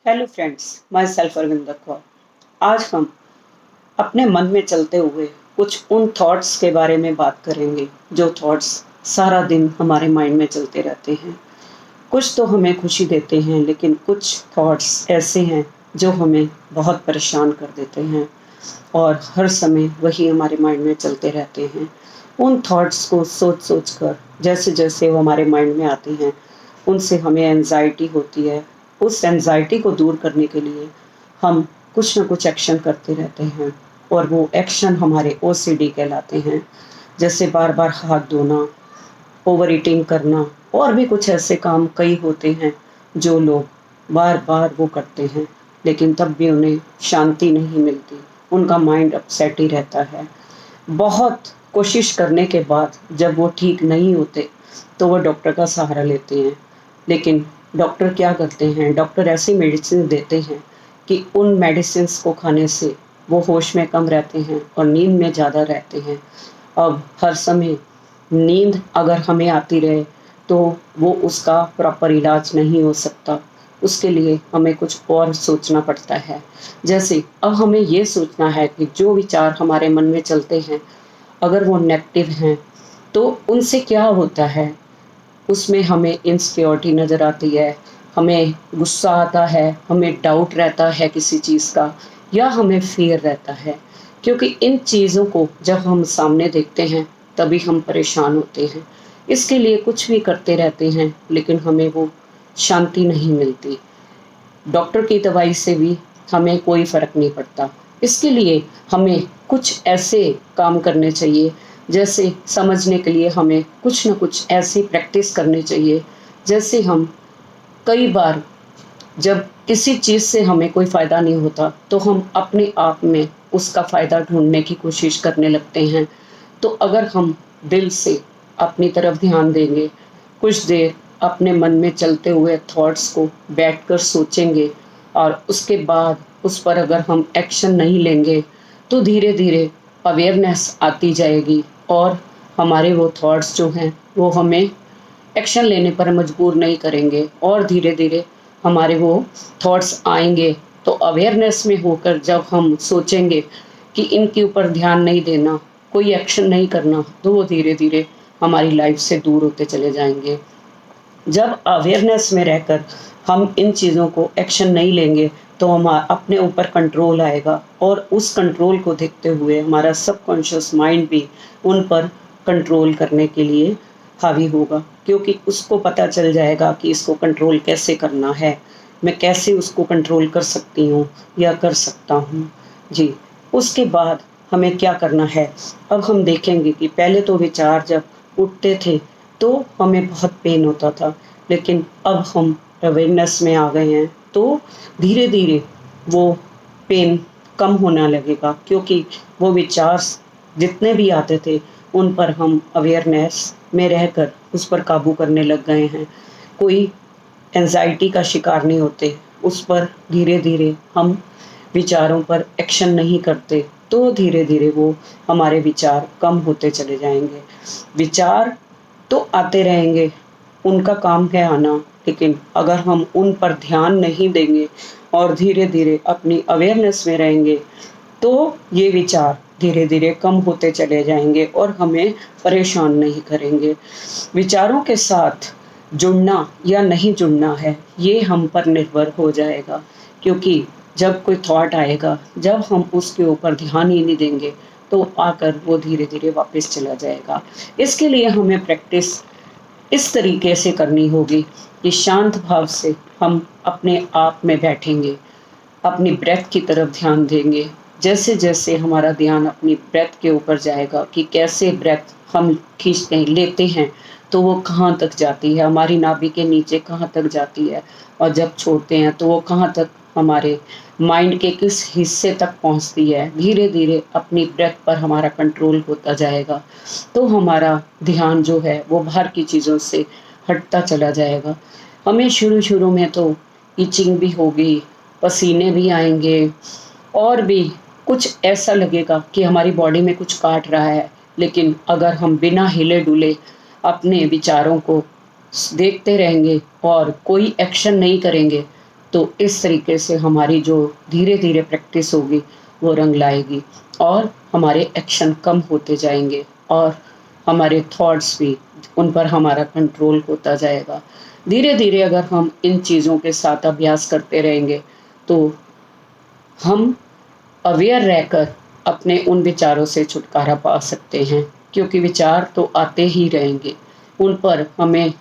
Hello friends, my self Arvinder Kaur. आज हम अपने मन में चलते हुए कुछ उन थॉट्स के बारे में बात करेंगे जो थॉट्स सारा दिन हमारे माइंड में चलते रहते हैं। कुछ तो हमें खुशी देते हैं, लेकिन कुछ थॉट्स ऐसे हैं जो हमें बहुत परेशान कर देते हैं और हर समय वही हमारे माइंड में चलते रहते हैं। उन थॉट्स को सोच सोच कर जैसे जैसे वो हमारे माइंड में आती हैं, उनसे हमें एंजाइटी होती है। उस एंजाइटी को दूर करने के लिए हम कुछ ना कुछ एक्शन करते रहते हैं और वो एक्शन हमारे ओसीडी कहलाते हैं। जैसे बार बार हाथ धोना, ओवर ईटिंग करना और भी कुछ ऐसे काम कई होते हैं जो लोग बार बार वो करते हैं, लेकिन तब भी उन्हें शांति नहीं मिलती। उनका माइंड अपसेट ही रहता है। बहुत कोशिश करने के बाद जब वो ठीक नहीं होते तो वो डॉक्टर का सहारा लेते हैं। लेकिन डॉक्टर क्या करते हैं, डॉक्टर ऐसी मेडिसिन देते हैं कि उन मेडिसिन्स को खाने से वो होश में कम रहते हैं और नींद में ज़्यादा रहते हैं। अब हर समय नींद अगर हमें आती रहे तो वो उसका प्रॉपर इलाज नहीं हो सकता। उसके लिए हमें कुछ और सोचना पड़ता है। जैसे अब हमें ये सोचना है कि जो विचार हमारे मन में चलते हैं, अगर वो नेगेटिव हैं तो उनसे क्या होता है। उसमें हमें इनसिक्योरिटी नज़र आती है, हमें गुस्सा आता है, हमें डाउट रहता है किसी चीज़ का, या हमें फियर रहता है। क्योंकि इन चीज़ों को जब हम सामने देखते हैं तभी हम परेशान होते हैं। इसके लिए कुछ भी करते रहते हैं, लेकिन हमें वो शांति नहीं मिलती। डॉक्टर की दवाई से भी हमें कोई फ़र्क नहीं पड़ता। इसके लिए हमें कुछ ऐसे काम करने चाहिए, जैसे समझने के लिए हमें कुछ न कुछ ऐसी प्रैक्टिस करनी चाहिए। जैसे हम कई बार जब किसी चीज़ से हमें कोई फ़ायदा नहीं होता तो हम अपने आप में उसका फ़ायदा ढूँढने की कोशिश करने लगते हैं। तो अगर हम दिल से अपनी तरफ ध्यान देंगे, कुछ देर अपने मन में चलते हुए थॉट्स को बैठकर सोचेंगे और उसके बाद उस पर अगर हम एक्शन नहीं लेंगे तो धीरे धीरे अवेयरनेस आती जाएगी और हमारे वो थॉट्स जो हैं वो हमें एक्शन लेने पर मजबूर नहीं करेंगे और धीरे धीरे हमारे वो थॉट्स आएंगे। तो अवेयरनेस में होकर जब हम सोचेंगे कि इनके ऊपर ध्यान नहीं देना, कोई एक्शन नहीं करना, तो वो धीरे धीरे हमारी लाइफ से दूर होते चले जाएंगे। जब अवेयरनेस में रहकर हम इन चीज़ों को एक्शन नहीं लेंगे तो हम अपने ऊपर कंट्रोल आएगा और उस कंट्रोल को देखते हुए हमारा सबकॉन्शियस माइंड भी उन पर कंट्रोल करने के लिए हावी होगा, क्योंकि उसको पता चल जाएगा कि इसको कंट्रोल कैसे करना है, मैं कैसे उसको कंट्रोल कर सकती हूँ या कर सकता हूँ। जी, उसके बाद हमें क्या करना है। अब हम देखेंगे कि पहले तो विचार जब उठते थे तो हमें बहुत पेन होता था, लेकिन अब हम अवेयरनेस में आ गए हैं तो धीरे धीरे वो पेन कम होना लगेगा, क्योंकि वो विचार जितने भी आते थे उन पर हम अवेयरनेस में रहकर उस पर काबू करने लग गए हैं। कोई एंजाइटी का शिकार नहीं होते, उस पर धीरे धीरे हम विचारों पर एक्शन नहीं करते तो धीरे धीरे वो हमारे विचार कम होते चले जाएंगे। विचार तो आते रहेंगे, उनका काम है आना, लेकिन अगर हम उन पर ध्यान नहीं देंगे और धीरे धीरे अपनी अवेयरनेस में रहेंगे तो ये विचार धीरे धीरे कम होते चले जाएंगे और हमें परेशान नहीं करेंगे। विचारों के साथ जुड़ना या नहीं जुड़ना है, ये हम पर निर्भर हो जाएगा, क्योंकि जब कोई थॉट आएगा, जब हम उसके ऊपर ध्यान ही नहीं देंगे तो आकर वो धीरे धीरे वापस चला जाएगा। इसके लिए हमें प्रैक्टिस इस तरीके से करनी होगी कि शांत भाव से हम अपने आप में बैठेंगे, अपनी ब्रेथ की तरफ ध्यान देंगे। जैसे जैसे हमारा ध्यान अपनी ब्रेथ के ऊपर जाएगा कि कैसे ब्रेथ हम खींचते हैं, लेते हैं तो वो कहाँ तक जाती है, हमारी नाभि के नीचे कहाँ तक जाती है, और जब छोड़ते हैं तो वो कहाँ तक हमारे माइंड के किस हिस्से तक पहुंचती है। धीरे धीरे अपनी ब्रेथ पर हमारा कंट्रोल होता जाएगा तो हमारा ध्यान जो है वो बाहर की चीज़ों से हटता चला जाएगा। हमें शुरू शुरू में तो इचिंग भी होगी, पसीने भी आएंगे और भी कुछ ऐसा लगेगा कि हमारी बॉडी में कुछ काट रहा है, लेकिन अगर हम बिना हिले डुले अपने विचारों को देखते रहेंगे और कोई एक्शन नहीं करेंगे तो इस तरीके से हमारी जो धीरे धीरे प्रैक्टिस होगी वो रंग लाएगी और हमारे एक्शन कम होते जाएंगे और हमारे थॉट्स भी, उन पर हमारा कंट्रोल होता जाएगा। धीरे धीरे अगर हम इन चीज़ों के साथ अभ्यास करते रहेंगे तो हम अवेयर रहकर अपने उन विचारों से छुटकारा पा सकते हैं, क्योंकि विचार तो आते ही रहेंगे, उन पर हमें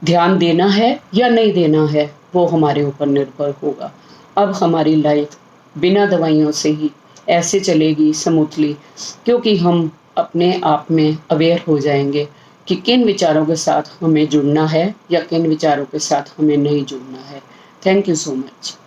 ध्यान देना है या नहीं देना है वो हमारे ऊपर निर्भर होगा। अब हमारी लाइफ बिना दवाइयों से ही ऐसे चलेगी स्मूथली, क्योंकि हम अपने आप में अवेयर हो जाएंगे कि किन विचारों के साथ हमें जुड़ना है या किन विचारों के साथ हमें नहीं जुड़ना है। Thank you so much.